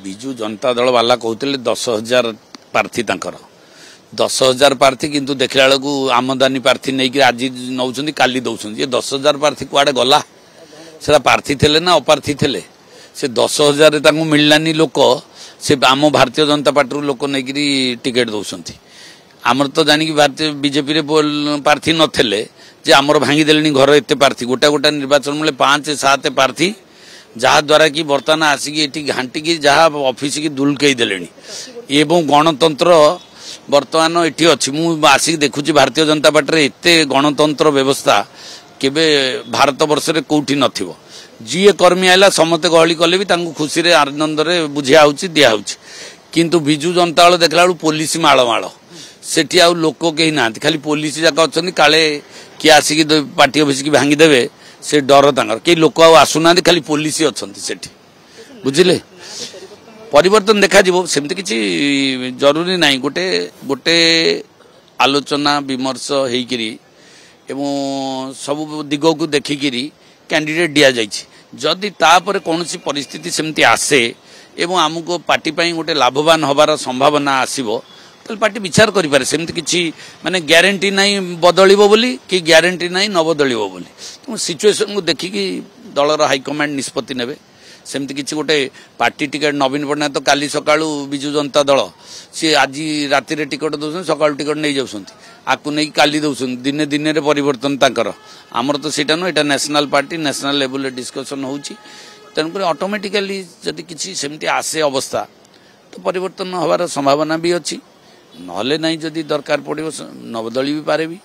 विजु जनता दल वाला कहते 10,000 प्रार्थी तंकर 10,000 प्रार्थी किंतु देखला बेलू आमदानी प्रार्थी नहीं आज नौ काली दौरान ये 10,000 प्रार्थी कुआडे गला से प्रार्थी थे ना अपार्थी थे से 10,000 मिललानी लोक से आम भारतीय जनता पार्टी लोक नहीं टिकेट दौरान आमर तो जानिक भारतीय बीजेपी प्रार्थी नथिले जे आमर भांगीदे घर एत प्रार्थी गोटा गोटा निर्वाचन मूल्य 5-7 प्रार्थी जहाद्वारा कि बर्तमान आसिक घाटिकी जहाँ ऑफिस की दुलकई देले एवं गणतंत्र बर्तमान ये अच्छी मुसिक देखुची भारतीय जनता पार्टी एत गणतंत्र व्यवस्था केबे भारत वर्ष रे कोठी नथिबो जीए कर्मी आइला समते गहली कले भी तांको खुशी रे आनंद रे बुझिया होची दिया होची किंतु बिजु जनता दल देखला पुलिस माळ माळ सेठी आ लोक कहीं ना खाली पुलिस जाक अच्छा काले किए आसिक पार्टी ऑफिस की भांगी देवे से डर तांकर कई लोक आसुना खाली पुलिस अच्छा सेठी बुझिले परिवर्तन देखा सेमती किसी जरूरी नहीं गोटे गोटे आलोचना विमर्श होकरी एवं सब दिग को देखिकी कैंडिडेट दि जाइए जदि तापर कौन परिस्थिति सेमती आसे एवं आमको पार्टी गोटे लाभवान हबार संभावना आसीबो तो पार्टी विचार करें सेमती किसी माने ग्यारंटी नहीं बदलिबो बोली कि ग्यारंटी नहीं न बदलिबो बोली तो सिचुएशन को देखिकी दलर हाइकमांड निष्पत्ति नेबे सेमती किसी गोटे पार्टी टिकेट नवीन पट्टनायक तो काली सकाळु बिजु जनता दल सी आज राति टिकट दौरान सकाळु टिकट नहीं जाउछंती आकु नहीं काली दौरान दिने दिन रे परिवर्तन तांकर आमर तो सेटा नो एटा national party national level discussion होउची तेणुकर ऑटोमेटिकली जदि किसी सेमती आसे अवस्था तो परिवर्तन हबार संभावना भी अच्छी नहले नहीं जदि दरकार पड़ो न बदली भी पारे भी।